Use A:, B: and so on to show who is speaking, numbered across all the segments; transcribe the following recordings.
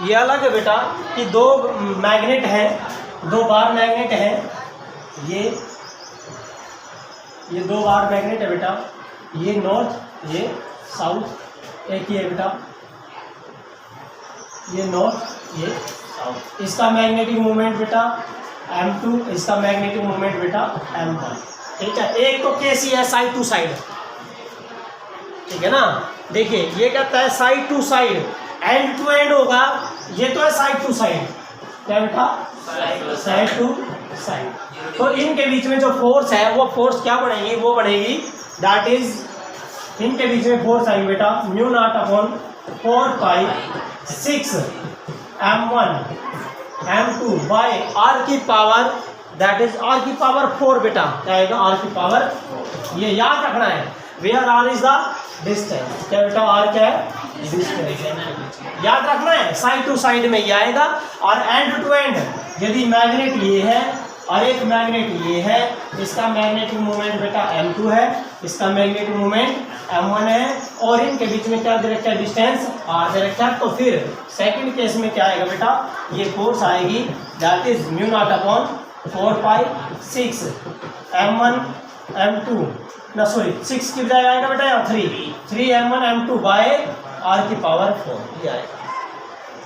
A: ये अलग है बेटा कि दो मैग्नेट हैं, दो बार मैग्नेट हैं, ये दो बार मैग्नेट है बेटा, ये नॉर्थ ये साउथ, एक ही है बेटा, ये नॉर्थ ये साउथ। इसका मैग्नेटिक मोमेंट बेटा M2, इसका मैग्नेटिक मोमेंट बेटा M1। ठीक है, एक तो केस ही है साइड टू साइड, ठीक है ना। देखिए ये कहता है side to side, end to end होगा, ये तो है साइड टू साइड, क्या बेटा साइड टू साइड। तो इनके बीच में जो फोर्स है वो फोर्स क्या बनेगी, वो बनेगी दैट इज इनके बीच में फोर्स आएगी बेटा mu nought upon 4/6 M1 M2 by R की पावर दैट इज R की पावर 4 बेटा, क्या आएगा R की पावर, ये याद रखना है, where R is the distance, क्या बेटा R क्या है डिस्टेंस, याद रखना है, साइड टू साइड में ये आएगा। और एंड टू एंड यदि मैग्नेट ये है और एक मैग्नेट ये है, इसका मैग्नेटिक मोमेंट बेटा M2 है, इसका मैग्नेटिक मोमेंट M1 है, और इनके बीच में क्या दे रखा है डिस्टेंस R दे रखा है। तो फिर सेकंड केस में क्या आएगा बेटा, ये फोर्स आएगी that is mu nought upon 4/6 M1 M2 ना सॉरी 6 की बजाय आएगा बेटा यहाँ 3 M1 M2 बाय R की पावर 4, ये आएगा।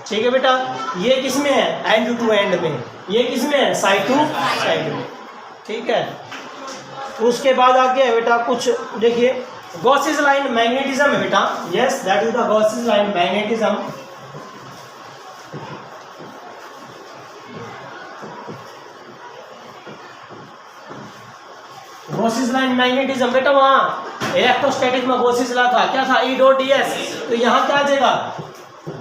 A: ठीक है बेटा, ये किस में है एंड टू एंड में, ये किस में है साइड टू साइड में। ठीक है, उसके बाद आगे है बेटा कुछ देखिए, गॉसेस लाइन मैग्नेटिज्म है बेटा, yes that is the Gauss's law in magnetism. Gauss's law in magnetism बेटा वहाँ इलेक्ट्रोस्टैटिक में गॉसेस ला था, क्या था E डॉट ds, तो यहाँ क्या आ जाएगा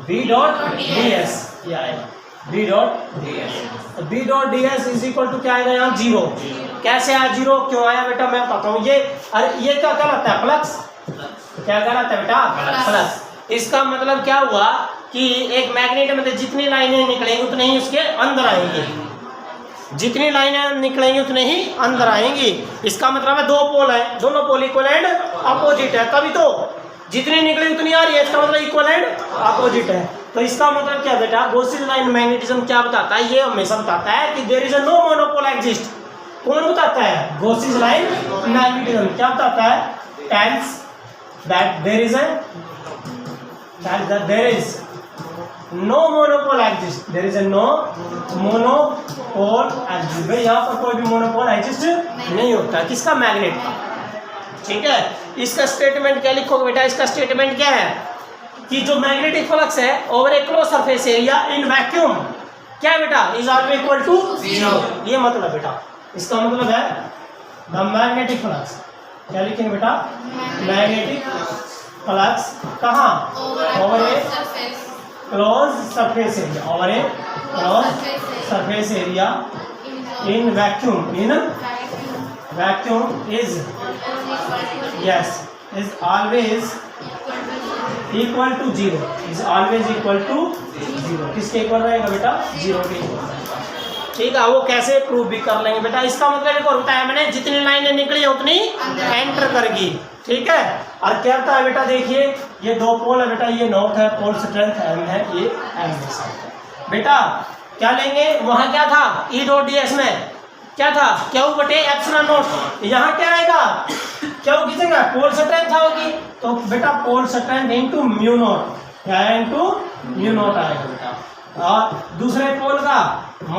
A: B डॉट ds, ये आएगा B डॉट ds, तो B dot ds is equal to क्या आएगा यहाँ 0। कैसे आया 0, क्यों आया बेटा मैं बताता हूँ। ये अरे ये क्या कहलाता है फ्लक्स, क्या कहलाता है बेटा फ्लक्स। इसका मतलब क्या हुआ कि एक मैग्नेट में जितनी लाइनें निकलेंगी उतने ही उसके अंदर आएंगी, जितनी लाइनें निकलेंगी उतने ही अंदर आएंगी। इसका मतलब है दो पोल है, दोनों पोल इक्वल एंड अपोजिट है, तभी तो जितनी निकलेगी उतनी आ रही है, इसका मतलब इक्वल एंड अपोजिट है। तो इसका मतलब क्या बेटा, गॉसेस लाइन मैग्नेटिज्म क्या बताता है, ये हमेशा बताता है कि there is a no monopole exist. कौन बताता है, गॉसेस लाइन मैग्नेटिज्म क्या बताता है, tells that there is no monopole exist, there is a no monopole exist. भाई यहाँ पर कोई भी मोनोपोल एग्जिस्ट नहीं होता, किसका मैग्नेट का। ठीक है, इसका स्टेटमेंट क्या लिखोगे बेटा, इसका स्टेटमेंट क्या है कि जो मैग्नेटिक फ्लक्स है over A close surface area in vacuum क्या बेटा इज ऑलवेज इक्वल टू 0। ये मतलब बेटा, इसका मतलब है द मैग्नेटिक फ्लक्स, क्या लिखेंगे बेटा मैग्नेटिक फ्लक्स कहाँ, over A close surface area, over A close surface area in vacuum is yes is always equal to 0, is always equal to 0। किसके इक्वल रहेगा बेटा 0 के इक्वल। ठीक है, वो कैसे प्रूव भी कर लेंगे बेटा। इसका मतलब एक और होता है, मैंने जितनी लाइनें निकली उतनी एंटर करेगी। ठीक है, और क्या होता है बेटा, देखिए ये दो पोल है बेटा, ये नॉर्थ है, पोल स्ट्रेंथ M है, ये M है साउथ है बेटा। क्या लेंगे, वहां क्या था E डॉट ds में क्या था Q बटे एप्सिलॉन नॉट, यहाँ क्या आएगा Q की जगह पोल स्ट्रेंथ होगी, तो बेटा pole strength into mu nought, क्या है इनटू म्यू नॉट आएगा बेटा। और दूसरे पोल का -m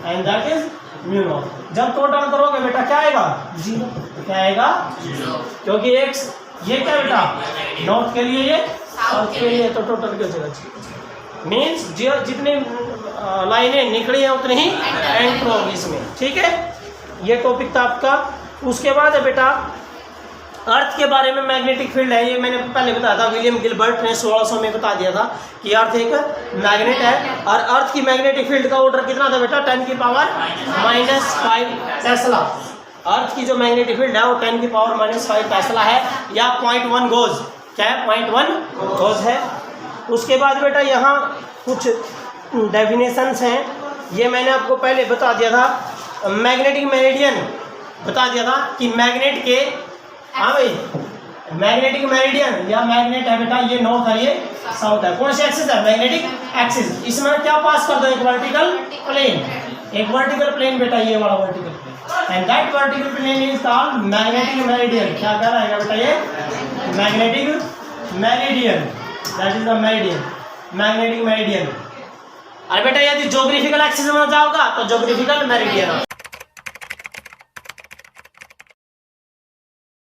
A: and that is mu naught. जब टोटल करोगे बेटा क्या आएगा 0, क्या आएगा 0, क्योंकि x ये क्या बेटा नॉर्थ के लिए, ये साउथ के लिए, तो टोटल की जगह 0 मीन्स जितनी लाइनें निकली हैं उतनी ही एंटर होगी इसमें। ठीक है, ये टॉपिक था आपका। उसके बाद है बेटा अर्थ के बारे में, मैग्नेटिक फील्ड है, ये मैंने पहले बताया था, विलियम गिलबर्ट ने 1600 में बता दिया था कि अर्थ एक मैग्नेट है, और अर्थ की मैग्नेटिक फील्ड का ऑर्डर कितना था बेटा 10 की पावर -5 टेस्ला। अर्थ की जो मैग्नेटिक फील्ड है वो 10 की पावर -5 टेस्ला है, या 0.1 गोज, क्या है 0.1 गोज है। उसके बाद बेटा यहाँ कुछ डेफिनेशंस हैं, ये मैंने आपको पहले बता दिया था, मैग्नेटिक मेरिडियन बता दिया था कि मैग्नेट के, हाँ भाई मैग्नेटिक मेरिडियन या मैग्नेट है बेटा, ये नॉर्थ है, ये साउथ है। कौन सी एक्सिस है? Magnetic axis. इसमें क्या पास कर दो? एक वर्टिकल प्लेन, एक वर्टिकल प्लेन बेटा, ये वाला vertical plane, and that vertical plane is called magnetic meridian. क्या कह रहेगा बेटा? ये magnetic meridian, that is the meridian, magnetic meridian. अरे बेटा यदि ज्योग्राफिकल एक्सिस में जाओगा तो ज्योग्राफिकल मेरिडियन।